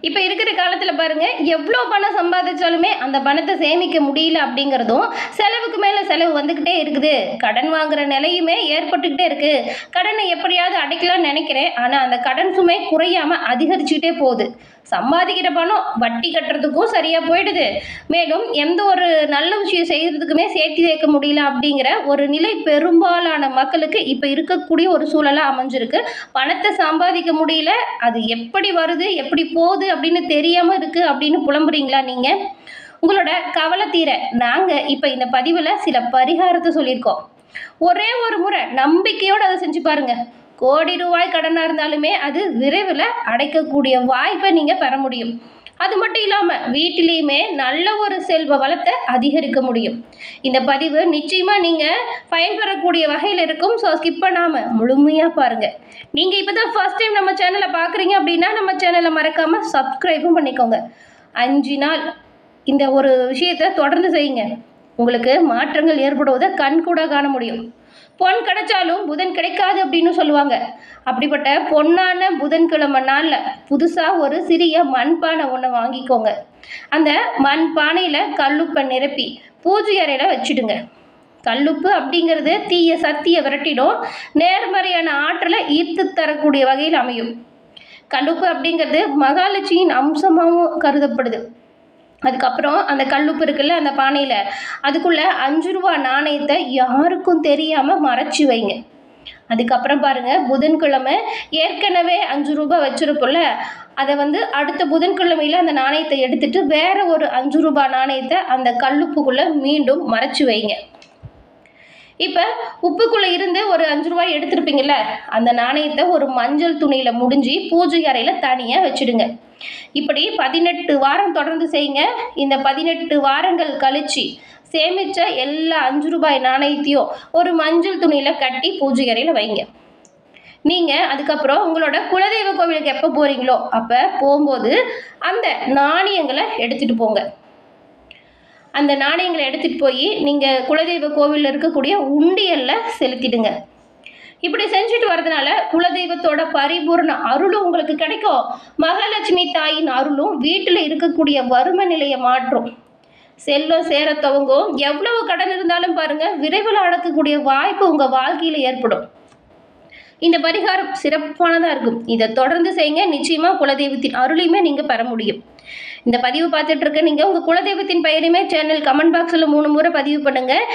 இப்போ இருக்கிற காலத்தில் பாருங்க, எவ்வளோ பணம் சம்பாதிச்சாலுமே அந்த பணத்தை சேமிக்க முடியல அப்படிங்கிறதும், செலவுக்கு மேலே செலவு வந்துக்கிட்டே இருக்குது. கடன் வாங்குற நிலையுமே ஏற்பட்டுக்கிட்டே இருக்கு. கடனை எப்படியாவது அடைக்கலாம்னு நினைக்கிறேன், ஆனால் அந்த கடன் சுமை குறையாம அதிகரிச்சுக்கிட்டே போகுது. சம்பாதிக்கிற பணம் வட்டி கட்டுறதுக்கும் சரியாக போயிடுது. மேலும் எந்த ஒரு நல்ல விஷயம் செய்யறதுக்குமே சேர்த்து வைக்க முடியல அப்படிங்கிற ஒரு நிலை பெரும்பாலான மக்களுக்கு இப்போ இருக்கக்கூடிய ஒரு சூழலாக அமைஞ்சிருக்கு. பணத்தை சம்பாதிக்க முடியல, அது எப்படி வருது எப்படி போகுது அப்படின்னு தெரியாமல் இருக்குது அப்படின்னு புலம்புறீங்களா நீங்கள்? உங்களோட கவலை தீர நாங்கள் இப்போ இந்த பதிவில் சில பரிகாரத்தை சொல்லியிருக்கோம். ஒரே ஒரு முறை நம்பிக்கையோடு அதை செஞ்சு பாருங்க. கோடி ரூபாய் கடனாக இருந்தாலுமே அது விரைவில் அடைக்கக்கூடிய வாய்ப்பை நீங்கள் பெற முடியும். அது மட்டும் இல்லாமல் வீட்டிலையுமே நல்ல ஒரு செல்வ வளத்தை அதிகரிக்க முடியும். இந்த பதிவு நிச்சயமாக நீங்கள் பயன்பெறக்கூடிய வகையில் இருக்கும். ஸோ ஸ்கிப் பண்ணாமல் முழுமையாக பாருங்கள். நீங்கள் இப்போ தான் ஃபர்ஸ்ட் டைம் நம்ம சேனலை பார்க்குறீங்க அப்படின்னா நம்ம சேனலை மறக்காமல் சப்ஸ்கிரைபும் பண்ணிக்கோங்க. 5 நாள் இந்த ஒரு விஷயத்தை தொடர்ந்து செய்யுங்க. உங்களுக்கு மாற்றங்கள் ஏற்படுவதை கண் கூட காண முடியும். பொன் கிடைச்சாலும் புதன் கிடைக்காது அப்படின்னு சொல்லுவாங்க. அப்படிப்பட்ட பொன்னான புதன்கிழமை நாளில் புதுசாக ஒரு சிறிய மண்பானை ஒன்று வாங்கிக்கோங்க. அந்த மண் பானையில் கல்லுப்பை நிரப்பி பூஜை அறையில் வச்சுடுங்க. கல்லுப்பு அப்படிங்கிறது தீய சக்தியை விரட்டிடும், நேர்மறையான ஆற்றலை ஈர்த்து தரக்கூடிய வகையில் அமையும். கல்லுப்பு அப்படிங்கிறது மகாலட்சுமியின் அம்சமாகவும் கருதப்படுது. அதுக்கப்புறம் அந்த கல்லுப்பு இருக்குல்ல அந்த பானையில், அதுக்குள்ளே 5 ரூபா நாணயத்தை யாருக்கும் தெரியாமல் மறைச்சி வைங்க. அதுக்கப்புறம் பாருங்கள், புதன்கிழமை ஏற்கனவே 5 ரூபா வச்சுருப்போம்ல, அதை அடுத்த புதன்கிழமையில் அந்த நாணயத்தை எடுத்துட்டு வேற ஒரு 5 ரூபா நாணயத்தை அந்த கல்லுப்புக்குள்ளே மீண்டும் மறைச்சி வைங்க. இப்போ உப்புக்குள்ளே இருந்து ஒரு 5 ரூபாய் எடுத்துருப்பீங்கள்ல, அந்த நாணயத்தை ஒரு மஞ்சள் துணியில் முடிஞ்சு பூஜை அறையில் தனியாக வச்சுடுங்க. இப்படி 18 வாரம் தொடர்ந்து செய்யுங்க. இந்த 18 வாரங்கள் கழிச்சு சேமித்த எல்லா 5 ரூபாய் நாணயத்தையும் ஒரு மஞ்சள் துணியில் கட்டி பூஜை அறையில் வைங்க. நீங்கள் அதுக்கப்புறம் உங்களோட குலதெய்வ கோவிலுக்கு எப்போ போகிறீங்களோ அப்போ போகும்போது அந்த நாணயங்களை எடுத்துகிட்டு போங்க. அந்த நாணயங்களை எடுத்துகிட்டு போய் நீங்கள் குலதெய்வ கோவிலில் இருக்கக்கூடிய உண்டியலில் செலுத்திடுங்க. இப்படி செஞ்சுட்டு வர்றதுனால குலதெய்வத்தோட பரிபூர்ண அருளும் உங்களுக்கு கிடைக்கும். மகாலட்சுமி தாயின் அருளும் வீட்டில் இருக்கக்கூடிய வறுமை நிலையை மாற்றும். செல்வம் சேர துவங்கும். எவ்வளவு கடன் இருந்தாலும் பாருங்கள், விரைவில் அடக்கக்கூடிய வாய்ப்பு உங்கள் வாழ்க்கையில் ஏற்படும். இந்த பரிகாரம் சிறப்பானதாக இருக்கும். இதை தொடர்ந்து செய்யுங்க. நிச்சயமாக குலதெய்வத்தின் அருளையுமே நீங்கள் பெற முடியும். இந்த பதிவு பார்த்துட்டு இருக்க நீங்கள் உங்கள் குலதெய்வத்தின் பெயரையுமே சேனல் கமெண்ட் பாக்ஸில் 3 முறை பதிவு பண்ணுங்கள்.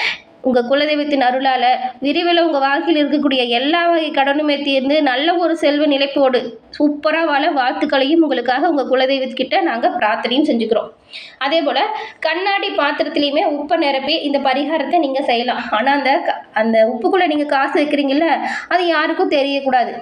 உங்கள் குலதெய்வத்தின் அருளால் விரைவில் உங்கள் வாழ்க்கையில் இருக்கக்கூடிய எல்லா வகை கடனுமே தீர்ந்து நல்ல ஒரு செல்வ நிலைப்போடு சூப்பராக வாழ வாழ்த்துக்களையும் உங்களுக்காக உங்கள் குலதெய்வத்துக்கிட்ட நாங்கள் பிரார்த்தனையும் செஞ்சுக்கிறோம். அதே போல் கண்ணாடி பாத்திரத்துலேயுமே உப்பை நிரப்பி இந்த பரிகாரத்தை நீங்கள் செய்யலாம். ஆனால் அந்த உப்புக்குள்ளே நீங்கள் காசு வைக்கிறீங்கள, அது யாருக்கும் தெரியக்கூடாது.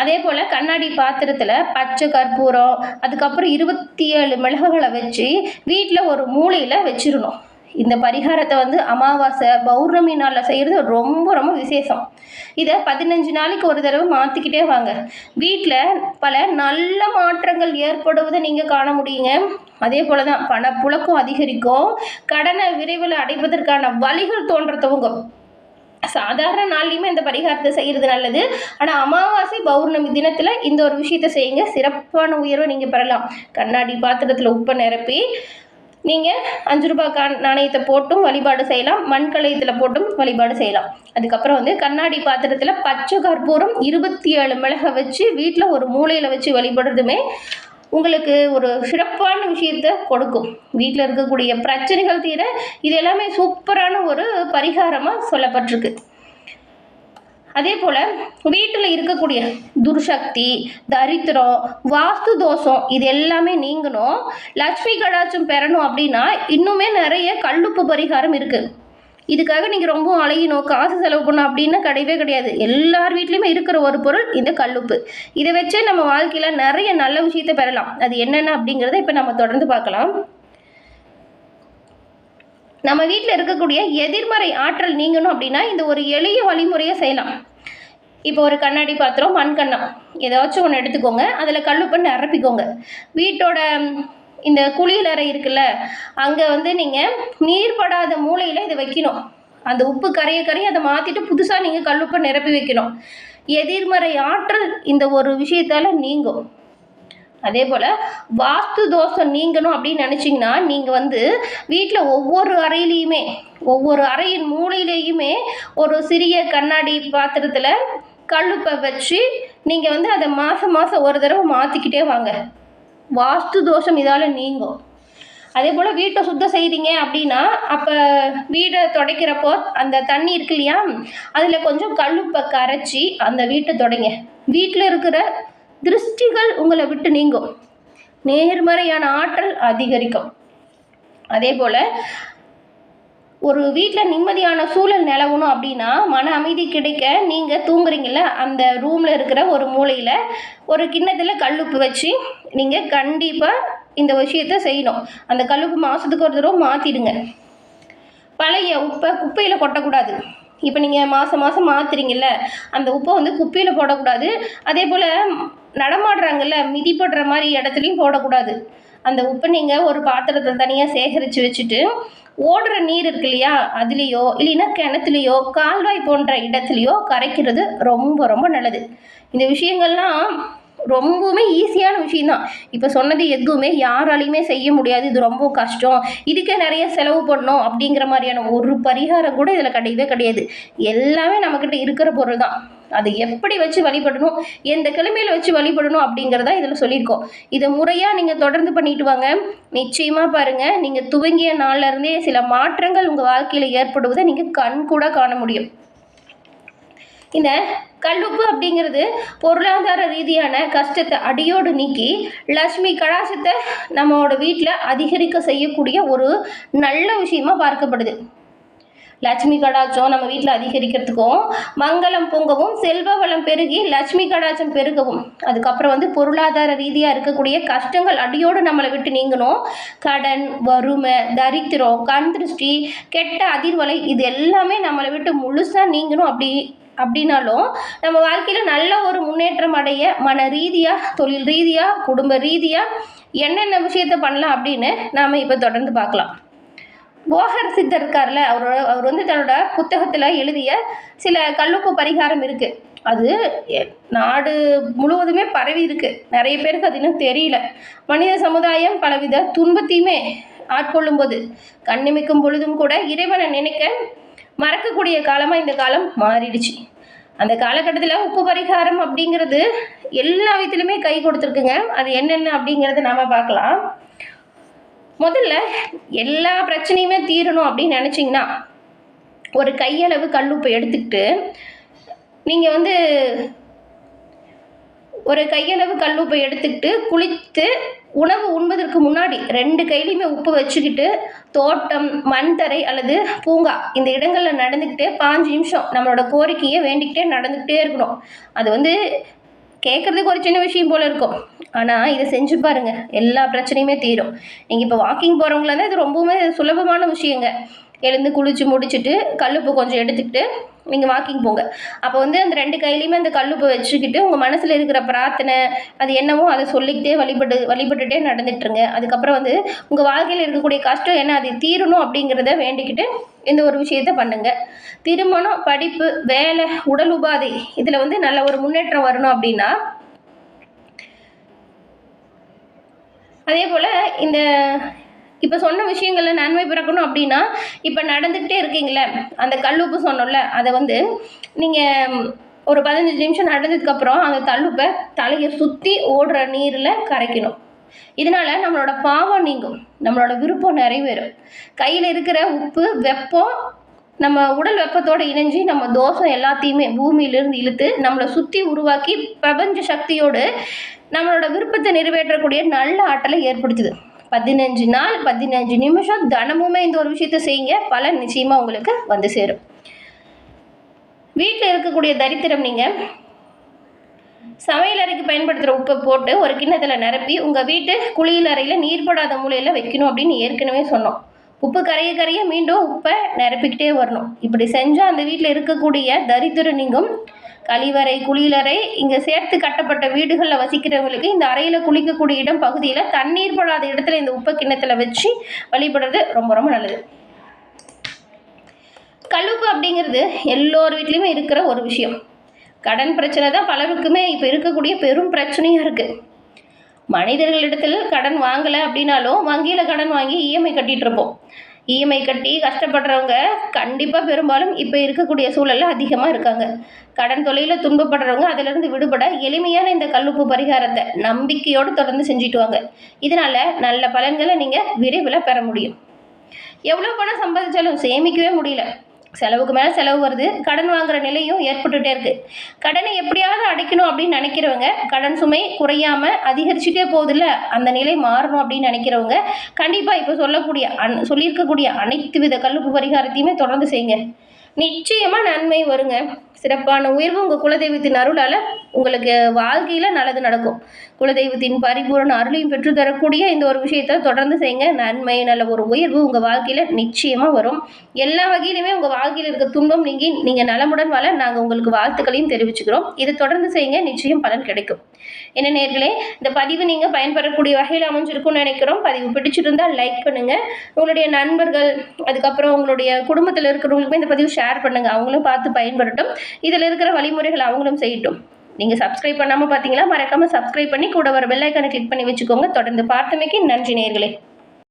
அதே போல் கண்ணாடி பாத்திரத்தில் பச்சை கற்பூரம், அதுக்கப்புறம் 27 மிளகுகளை வச்சு வீட்டில் ஒரு மூலையில் வச்சிடணும். இந்த பரிகாரத்தை அமாவாசை பௌர்ணமி நாளில் செய்கிறது ரொம்ப ரொம்ப விசேஷம். இதை 15 நாளைக்கு ஒரு தடவை மாற்றிக்கிட்டே வாங்க. வீட்டில் பல நல்ல மாற்றங்கள் ஏற்படுவதை நீங்கள் காண முடியுங்க. அதே போல் தான் பணப்புழக்கம் அதிகரிக்கும். கடனை விரைவில் அடைப்பதற்கான வழிகள் தோன்ற துவங்கும். சாதாரண நாள்லையுமே இந்த பரிகாரத்தை செய்கிறது நல்லது. ஆனால் அமாவாசை பௌர்ணமி தினத்தில் இந்த ஒரு விஷயத்தை செய்யுங்க. சிறப்பான உயர்வை நீங்கள் பெறலாம். கண்ணாடி பாத்திரத்தில் உப்பை நிரப்பி நீங்கள் 5 ரூபாய் நாணயத்தை போட்டும் வழிபாடு செய்யலாம். மண்கலயத்தில் போட்டும் வழிபாடு செய்யலாம். அதுக்கப்புறம் கண்ணாடி பாத்திரத்தில் பச்சை கற்பூரம் 27 மிளகை வச்சு வீட்டில் ஒரு மூலையில் வச்சு வழிபடுறதுமே உங்களுக்கு ஒரு சிறப்பான விஷயத்தை கொடுக்கும். வீட்டில் இருக்கக்கூடிய பிரச்சனைகள் தீர இது எல்லாமே சூப்பரான ஒரு பரிகாரமாக சொல்லப்பட்டிருக்கு. அதே போல் வீட்டில் இருக்கக்கூடிய துர்சக்தி, தரித்திரம், வாஸ்து தோஷம் இது எல்லாமே நீங்கணும். லட்சுமி கடாட்சம் பெறணும் அப்படின்னா இன்னுமே நிறைய கல்லுப்பு பரிகாரம் இருக்குது. இதுக்காக நீங்கள் ரொம்ப அலையணும், காசு செலவு பண்ணணும் அப்படின்னு கிடையவே கிடையாது. எல்லார் வீட்லேயுமே இருக்கிற ஒரு பொருள் இந்த கல்லுப்பு. இதை வச்சு நம்ம வாழ்க்கையில் நிறைய நல்ல விஷயத்தை பெறலாம். அது என்னென்ன அப்படிங்கிறத இப்போ நம்ம தொடர்ந்து பார்க்கலாம். நம்ம வீட்டில் இருக்கக்கூடிய எதிர்மறை ஆற்றல் நீங்கணும் அப்படின்னா இந்த ஒரு எளிய வழிமுறையை செய்யலாம். இப்போ ஒரு கண்ணாடி பாத்திரம், மண்கண்ணம் ஏதாச்சும் ஒன்று எடுத்துக்கோங்க. அதில் கல்லுப்பை நிரப்பிக்கோங்க. வீட்டோட இந்த குளியலறை இருக்குல்ல, அங்கே நீங்கள் நீர்படாத மூலையில் இதை வைக்கணும். அந்த உப்பு கரையை அதை மாற்றிட்டு புதுசாக நீங்கள் கல்லுப்பை நிரப்பி வைக்கணும். எதிர்மறை ஆற்றல் இந்த ஒரு விஷயத்தால் நீங்கும். அதே போல் வாஸ்து தோஷம் நீங்கணும் அப்படின்னு நினச்சிங்கன்னா நீங்கள் வந்து வீட்டில் ஒவ்வொரு அறையிலையுமே ஒவ்வொரு அறையின் மூலையிலையுமே ஒரு சிறிய கண்ணாடி பாத்திரத்தில் கல்லுப்பை வச்சு நீங்கள் வந்து அதை மாதம் ஒரு தடவை மாற்றிக்கிட்டே வாங்க. வாஸ்து தோஷம் இதால் நீங்கும். அதே போல் வீட்டை சுத்தம் செய்கிறீங்க அப்படின்னா அப்போ வீடை துடைக்கிறப்போ அந்த தண்ணி இருக்கு இல்லையா, அதில் கொஞ்சம் கல்லுப்பை கரைச்சி அந்த வீட்டை துடைங்க. வீட்டில் இருக்கிற திருஷ்டிகள் உங்களை விட்டு நீங்கும், நேர்மறையான ஆற்றல் அதிகரிக்கும். அதே போல் ஒரு வீட்டில் நிம்மதியான சூழல் நிலவணும் அப்படின்னா மன அமைதி கிடைக்க நீங்கள் தூங்குறீங்கள அந்த ரூமில் இருக்கிற ஒரு மூலையில் ஒரு கிண்ணத்தில் கல்லுப்பு வச்சு நீங்கள் கண்டிப்பாக இந்த விஷயத்தை செய்யணும். அந்த கல்லுப்பு மாதத்துக்கு ஒரு தடவை மாற்றிடுங்க. பழைய உப்பை குப்பையில் கொட்டக்கூடாது. இப்போ நீங்கள் மாதம் மாற்றுறீங்கல்ல, அந்த உப்பை வந்து குப்பையில் போடக்கூடாது. அதே போல் நடமாடுறாங்கல்ல மிதிப்படுற மாதிரி இடத்துலையும் போடக்கூடாது. அந்த உப்பை நீங்கள் ஒரு பாத்திரத்தில் தனியாக சேகரித்து வச்சுட்டு ஓடுற நீர் இருக்கு இல்லையா, அதுலேயோ இல்லைன்னா கிணத்துலையோ கால்வாய் போன்ற இடத்துலையோ கரைக்கிறது ரொம்ப ரொம்ப நல்லது. இந்த விஷயங்கள்லாம் ரொம்பவுமே ஈஸியான விஷயந்தான். இப்போ சொன்னது எதுவுமே யாராலையுமே செய்ய முடியாது, இது ரொம்ப கஷ்டம், இதுக்கே நிறைய செலவு பண்ணணும் அப்படிங்கிற மாதிரியான ஒரு பரிகாரம் கூட இதில் கிடையவே கிடையாது. எல்லாமே நம்மக்கிட்ட இருக்கிற பொருள் தான். அதை எப்படி வச்சு வழிபடணும், எந்த கிழமையில் வச்சு வழிபடணும் அப்படிங்கிறதா இதில் சொல்லியிருக்கோம். இதை முறையாக நீங்கள் தொடர்ந்து பண்ணிட்டு வாங்க. நிச்சயமாக பாருங்கள், நீங்கள் துவங்கிய நாள்லேருந்தே சில மாற்றங்கள் உங்கள் வாழ்க்கையில் ஏற்படுவதை நீங்கள் கண் கூட காண முடியும். இந்த கல்லுப்பு அப்படிங்கிறது பொருளாதார ரீதியான கஷ்டத்தை அடியோடு நீக்கி லட்சுமி கடாசத்தை நம்மளோட வீட்டில் அதிகரிக்க செய்யக்கூடிய ஒரு நல்ல விஷயமா பார்க்கப்படுது. லட்சுமி கடாட்சம் நம்ம வீட்டில் அதிகரிக்கிறதுக்கும் மங்களம் பொங்கவும் செல்வ வளம் பெருகி லட்சுமி கடாட்சம் பெருகவும் அதுக்கப்புறம் வந்து பொருளாதார ரீதியாக இருக்கக்கூடிய கஷ்டங்கள் அடியோடு நம்மளை விட்டு நீங்கணும். கடன், வறுமை, தரித்திரம், கண் திருஷ்டி, கெட்ட அதிர்வலை இது எல்லாமே நம்மளை விட்டு முழுசாக நீங்கணும். அப்படின்னாலும் நம்ம வாழ்க்கையில் நல்ல ஒரு முன்னேற்றம் அடைய மன ரீதியாக, தொழில் ரீதியாக, குடும்ப ரீதியாக என்னென்ன விஷயத்தை பண்ணலாம் அப்படின்னு நாம் இப்போ தொடர்ந்து பார்க்கலாம். போகர் சித்தர் இருக்கார்ல, அவர் வந்து தன்னோட புத்தகத்தில் எழுதிய சில கல்லுப்பு பரிகாரம் இருக்குது. அது நாடு முழுவதுமே பரவி இருக்கு. நிறைய பேருக்கு அது இன்னும் தெரியல. மனித சமுதாயம் பலவித துன்பத்தையுமே ஆட்கொள்ளும் போது கண்ணிமைக்கும் பொழுதும் கூட இறைவனை நினைக்க மறக்கக்கூடிய காலமாக இந்த காலம் மாறிடுச்சு. அந்த காலகட்டத்தில் உப்பு பரிகாரம் அப்படிங்கிறது எல்லா விதத்திலுமே கை கொடுத்துருக்குங்க. அது என்னென்ன அப்படிங்கிறத நாம் பார்க்கலாம். முதல்ல எல்லா பிரச்சனையுமே தீரணும் அப்படின்னு நினச்சிங்கன்னா ஒரு கையளவு கல்லுப்பை எடுத்துக்கிட்டு நீங்கள் வந்து ஒரு கையளவு கல்லுப்பை எடுத்துக்கிட்டு குளித்து உணவு உண்பதற்கு முன்னாடி 2 கையிலையுமே உப்பு வச்சுக்கிட்டு தோட்டம், மண் தரை அல்லது பூங்கா இந்த இடங்களில் நடந்துக்கிட்டே 5 நிமிஷம் நம்மளோட கோரிக்கையை வேண்டிக்கிட்டே நடந்துக்கிட்டே இருக்கணும். அது வந்து கேட்குறதுக்கு ஒரு சின்ன விஷயம் போல் இருக்கும், ஆனால் இதை செஞ்சு பாருங்கள், எல்லா பிரச்சனையுமே தீரும். நீங்கள் இப்போ வாக்கிங் போகிறவங்களா தான் இது ரொம்பவுமே சுலபமான விஷயங்க. எழுந்து குளித்து முடிச்சுட்டு கல்லுப்பு கொஞ்சம் எடுத்துக்கிட்டு நீங்கள் வாக்கிங் போங்க. அப்போ வந்து அந்த 2 கையிலையுமே அந்த கல்லுப்பை வச்சுக்கிட்டு உங்கள் மனசில் இருக்கிற பிரார்த்தனை அது என்னவோ அதை சொல்லிக்கிட்டே வழிபட்டுட்டே நடந்துட்டுருங்க. அதுக்கப்புறம் வந்து உங்கள் வாழ்க்கையில் இருக்கக்கூடிய கஷ்டம் என்ன அது தீரணும் அப்படிங்கிறத வேண்டிக்கிட்டு இந்த ஒரு விஷயத்த பண்ணுங்க. திருமணம், படிப்பு, வேலை, உடல் உபாதை இதில் வந்து நல்ல ஒரு முன்னேற்றம் வரணும் அப்படின்னா அதே போல் இந்த இப்போ சொன்ன விஷயங்களில் நன்மை பிறக்கணும் அப்படின்னா இப்போ நடந்துக்கிட்டே இருக்கீங்களே அந்த கல்லுப்பு சொன்னோம்ல, அதை வந்து நீங்கள் ஒரு 15 நிமிஷம் நடந்ததுக்கப்புறம் அந்த கல்லுப்பை தலையை சுற்றி ஓடுற நீரில் கரைக்கணும். இதனால் நம்மளோட பாவம் நீங்கும், நம்மளோட விருப்பம் நிறைவேறும். கையில் இருக்கிற உப்பு, வெப்பம் நம்ம உடல் வெப்பத்தோடு இணைஞ்சி நம்ம தோஷம் எல்லாத்தையுமே பூமியிலிருந்து இழுத்து நம்மளை சுற்றி உருவாக்கி பிரபஞ்ச சக்தியோடு நம்மளோட விருப்பத்தை நிறைவேற்றக்கூடிய நல்ல ஆற்றலை ஏற்படுத்துது. 15 நாள் 15 நிமிஷம் தினமுமே இந்த ஒரு விஷயத்தை செய்யுங்க, பலன் நிச்சயமாக உங்களுக்கு வந்து சேரும். வீட்டில் இருக்கக்கூடிய தரித்திரம் நீங்கள் சமையல் அறைக்கு பயன்படுத்துகிற உப்பை போட்டு ஒரு கிண்ணத்தில் நிரப்பி உங்கள் வீட்டு குளியல் அறையில் நீர்படாத மூலையில் வைக்கணும் அப்படின்னு ஏற்கனவே சொன்னோம். உப்பு கரைய மீண்டும் உப்பை நிரப்பிக்கிட்டே வரணும். இப்படி செஞ்சால் அந்த வீட்டில் இருக்கக்கூடிய தரித்திரம் நீங்கும். கழிவறை, குளியலறை இங்கே சேர்த்து கட்டப்பட்ட வீடுகளில் வசிக்கிறவங்களுக்கு இந்த அறையில் குளிக்கக்கூடிய இடம் பகுதியில் தண்ணீர் படாத இடத்துல இந்த உப்பை கிண்ணத்தில் வச்சு வழிபடுறது ரொம்ப ரொம்ப நல்லது. கல்லுப்பு அப்படிங்கிறது எல்லோர் வீட்லேயுமே இருக்கிற ஒரு விஷயம். கடன் பிரச்சனை தான் பலருக்குமே இப்போ இருக்கக்கூடிய பெரும் பிரச்சனையாக இருக்குது. மனிதர்களிடத்தில் கடன் வாங்கலை அப்படின்னாலும் வங்கியில் கடன் வாங்கி இஎம்ஐ கட்டிகிட்டு இருப்போம். இஎம்ஐ கட்டி கஷ்டப்படுறவங்க கண்டிப்பாக பெரும்பாலும் இப்போ இருக்கக்கூடிய சூழலில் அதிகமாக இருக்காங்க. கடன் தொல்லையில் துன்பப்படுறவங்க அதிலிருந்து விடுபட எளிமையான இந்த கல்லுப்பு பரிகாரத்தை நம்பிக்கையோடு தொடர்ந்து செஞ்சுட்டு வாங்க. இதனால் நல்ல பலன்களை நீங்கள் விரைவில் பெற முடியும். எவ்வளோ பணம் சம்பாதிச்சாலும் சேமிக்கவே முடியல, செலவுக்கு மேலே செலவு வருது, கடன் வாங்குற நிலையும் ஏற்பட்டுகிட்டே இருக்குது. கடனை எப்படியாவது அடைக்கணும் அப்படின்னு நினைக்கிறவங்க, கடன் சுமை குறையாமல் அதிகரிச்சுட்டே போகுதில்ல, அந்த நிலை மாறணும் அப்படின்னு நினைக்கிறவங்க கண்டிப்பாக இப்போ சொல்லியிருக்கக்கூடிய அனைத்து வித கல்லுப்பு பரிகாரத்தையுமே தொடர்ந்து செய்யுங்க. நிச்சயமாக நன்மை வருங்க. சிறப்பான உயர்வு உங்கள் குலதெய்வத்தின் அருளால் உங்களுக்கு வாழ்க்கையில் நல்லது நடக்கும். குலதெய்வத்தின் பரிபூரண அருளையும் பெற்றுத்தரக்கூடிய இந்த ஒரு விஷயத்தை தொடர்ந்து செய்யுங்க. நன்மை நல்ல ஒரு உயர்வு உங்கள் வாழ்க்கையில் நிச்சயமாக வரும். எல்லா வகையிலுமே உங்கள் வாழ்க்கையில் இருக்க துன்பம் நீங்கி நீங்கள் நலமுடன் வாழ நாங்கள் உங்களுக்கு வாழ்த்துக்களையும் தெரிவிச்சுக்கிறோம். இதை தொடர்ந்து செய்யுங்க, நிச்சயம் பலன் கிடைக்கும். என்ன நேயர்களே, இந்த பதிவு நீங்கள் பயன்பெறக்கூடிய வகையில் அமைஞ்சிருக்கும்னு நினைக்கிறோம். பதிவு பிடிச்சிருந்தால் லைக் பண்ணுங்கள். உங்களுடைய நண்பர்கள், அதுக்கப்புறம் உங்களுடைய குடும்பத்தில் இருக்கிறவங்களுக்குமே இந்த பதிவு ஷேர் பண்ணுங்கள். அவங்களும் பார்த்து பயன்பெறட்டும். இதில் இருக்கிற வழிமுறைகள் அவங்களும் செய்யட்டும். நீங்கள் சப்ஸ்கிரைப் பண்ணாமல் பார்த்தீங்களா? மறக்காமல் சப்ஸ்கிரைப் பண்ணி கூட வர பெல் ஐக்கானை கிளிக் பண்ணி வச்சுக்கோங்க. தொடர்ந்து பார்த்தமைக்கு நன்றி நேயர்களே.